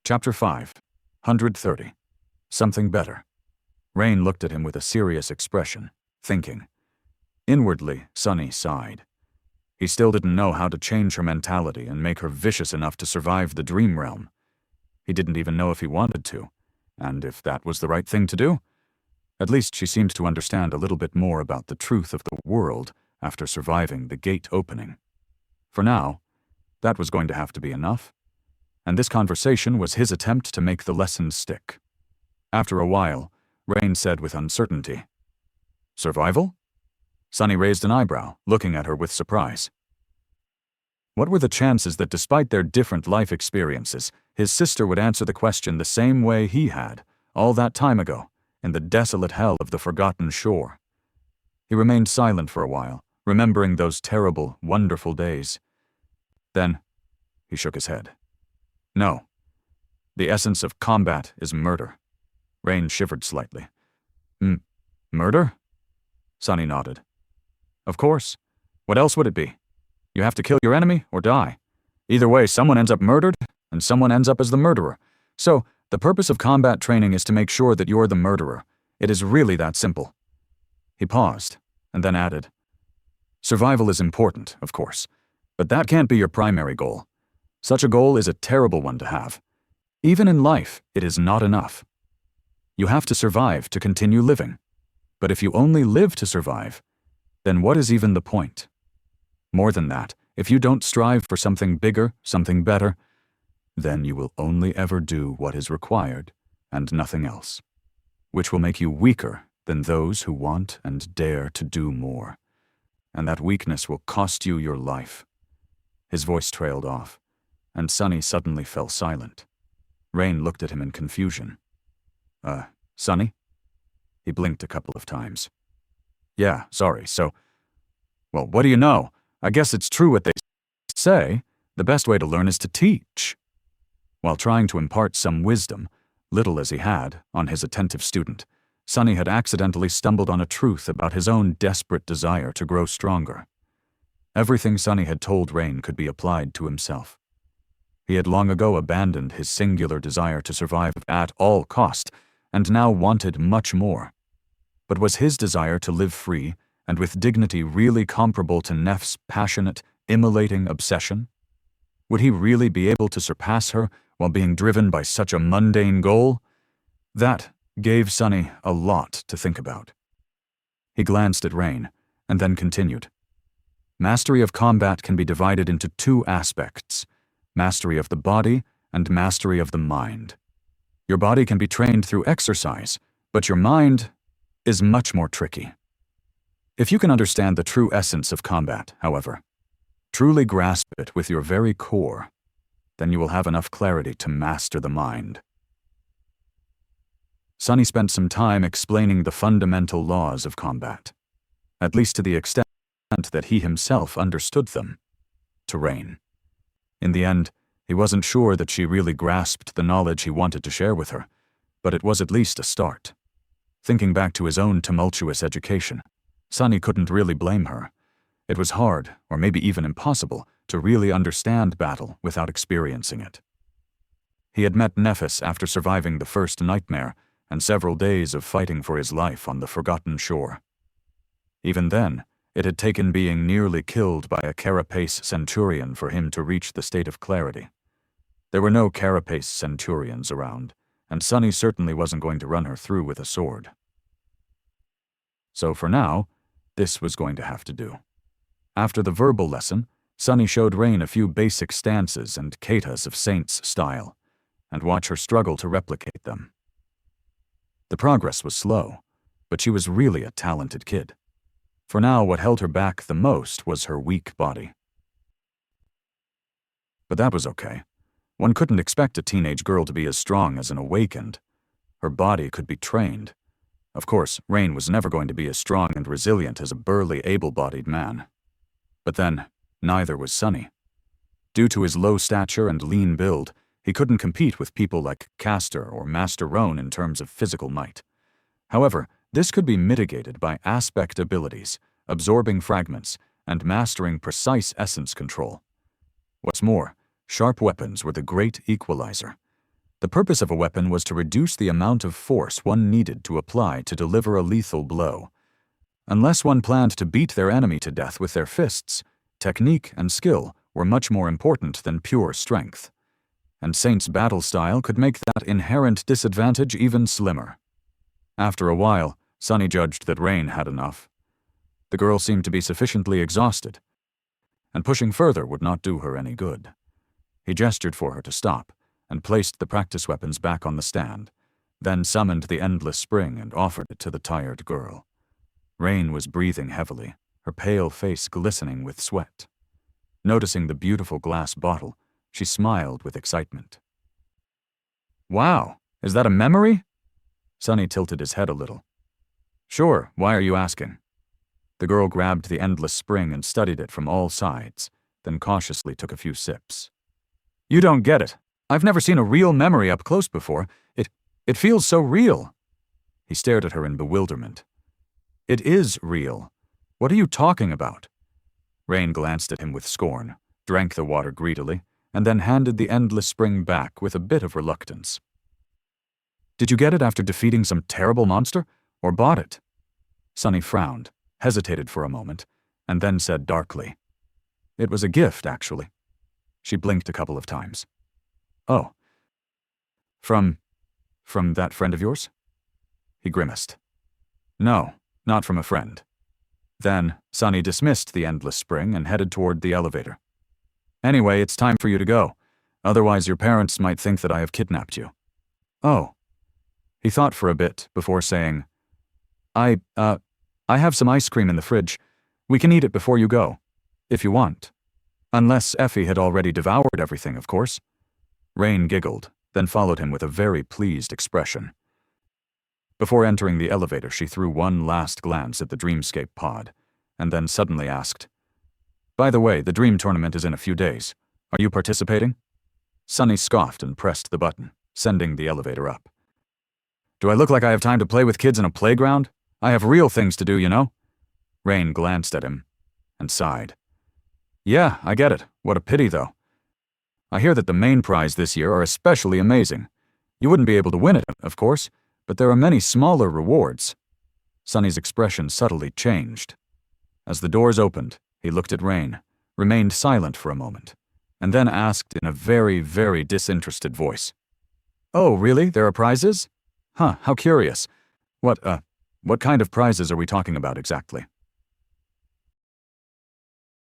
Chapter 5. 130. Something better. Rain looked at him with a serious expression, thinking. Inwardly, Sunny sighed. He still didn't know how to change her mentality and make her vicious enough to survive the dream realm. He didn't even know if he wanted to, and if that was the right thing to do. At least she seemed to understand a little bit more about the truth of the world after surviving the gate opening. For now, that was going to have to be enough, and this conversation was his attempt to make the lesson stick. After a while, Rain said with uncertainty, "Survival?" Sunny raised an eyebrow, looking at her with surprise. What were the chances that despite their different life experiences, his sister would answer the question the same way he had, all that time ago, in the desolate hell of the Forgotten Shore? He remained silent for a while, remembering those terrible, wonderful days. Then, he shook his head. No. The essence of combat is murder. Rain shivered slightly. Murder? Sunny nodded. Of course. What else would it be? You have to kill your enemy or die. Either way, someone ends up murdered, and someone ends up as the murderer. So, the purpose of combat training is to make sure that you're the murderer. It is really that simple. He paused, and then added, Survival is important, of course, but that can't be your primary goal. Such a goal is a terrible one to have. Even in life, it is not enough. You have to survive to continue living. But if you only live to survive, then what is even the point? More than that, if you don't strive for something bigger, something better, then you will only ever do what is required and nothing else, which will make you weaker than those who want and dare to do more. And that weakness will cost you your life. His voice trailed off, and Sunny suddenly fell silent. Rain looked at him in confusion. Sunny? He blinked a couple of times. Yeah, sorry, so... Well, what do you know? I guess it's true what they say. The best way to learn is to teach. While trying to impart some wisdom, little as he had, on his attentive student, Sunny had accidentally stumbled on a truth about his own desperate desire to grow stronger. Everything Sunny had told Rain could be applied to himself. He had long ago abandoned his singular desire to survive at all cost, and now wanted much more. But was his desire to live free and with dignity really comparable to Neff's passionate, immolating obsession? Would he really be able to surpass her while being driven by such a mundane goal? That gave Sunny a lot to think about. He glanced at Rain, and then continued. Mastery of combat can be divided into two aspects, mastery of the body and mastery of the mind. Your body can be trained through exercise, but your mind is much more tricky. If you can understand the true essence of combat, however, truly grasp it with your very core, then you will have enough clarity to master the mind. Sunny spent some time explaining the fundamental laws of combat, at least to the extent that he himself understood them, to Rain. In the end, he wasn't sure that she really grasped the knowledge he wanted to share with her, but it was at least a start. Thinking back to his own tumultuous education, Sunny couldn't really blame her. It was hard, or maybe even impossible, to really understand battle without experiencing it. He had met Nephis after surviving the first nightmare and several days of fighting for his life on the Forgotten Shore. Even then, it had taken being nearly killed by a Carapace centurion for him to reach the state of clarity. There were no Carapace centurions around, and Sunny certainly wasn't going to run her through with a sword. So for now, this was going to have to do. After the verbal lesson, Sunny showed Rain a few basic stances and katas of Saint's style, and watched her struggle to replicate them. The progress was slow, but she was really a talented kid. For now, what held her back the most was her weak body. But that was okay. One couldn't expect a teenage girl to be as strong as an awakened. Her body could be trained. Of course, Rain was never going to be as strong and resilient as a burly, able-bodied man. But then, neither was Sunny. Due to his low stature and lean build, he couldn't compete with people like Castor or Master Roan in terms of physical might. However, this could be mitigated by aspect abilities, absorbing fragments, and mastering precise essence control. What's more, sharp weapons were the great equalizer. The purpose of a weapon was to reduce the amount of force one needed to apply to deliver a lethal blow. Unless one planned to beat their enemy to death with their fists, technique and skill were much more important than pure strength. And Saint's battle style could make that inherent disadvantage even slimmer. After a while, Sunny judged that Rain had enough. The girl seemed to be sufficiently exhausted, and pushing further would not do her any good. He gestured for her to stop, and placed the practice weapons back on the stand, then summoned the endless spring and offered it to the tired girl. Rain was breathing heavily, her pale face glistening with sweat. Noticing the beautiful glass bottle, she smiled with excitement. "Wow, is that a memory?" Sunny tilted his head a little. "Sure, why are you asking?" The girl grabbed the endless spring and studied it from all sides, then cautiously took a few sips. "You don't get it. I've never seen a real memory up close before. It feels so real." He stared at her in bewilderment. "It is real. What are you talking about?" Rain glanced at him with scorn, drank the water greedily, and then handed the endless spring back with a bit of reluctance. "Did you get it after defeating some terrible monster, or bought it?" Sunny frowned, hesitated for a moment, and then said darkly, "It was a gift, actually." She blinked a couple of times. "Oh. From that friend of yours?" He grimaced. "No, not from a friend." Then, Sunny dismissed the endless spring and headed toward the elevator. "Anyway, it's time for you to go. Otherwise your parents might think that I have kidnapped you." "Oh." He thought for a bit before saying, I have some ice cream in the fridge. We can eat it before you go, if you want. Unless Effie had already devoured everything, of course." Rain giggled, then followed him with a very pleased expression. Before entering the elevator, she threw one last glance at the Dreamscape pod, and then suddenly asked, "By the way, the Dream Tournament is in a few days. Are you participating?" Sunny scoffed and pressed the button, sending the elevator up. "Do I look like I have time to play with kids in a playground? I have real things to do, you know?" Rain glanced at him and sighed. "Yeah, I get it. What a pity, though. I hear that the main prize this year are especially amazing. You wouldn't be able to win it, of course, but there are many smaller rewards." Sunny's expression subtly changed. As the doors opened, he looked at Rain, remained silent for a moment, and then asked in a very, very disinterested voice, "Oh, really? There are prizes? Huh, how curious. What kind of prizes are we talking about exactly?"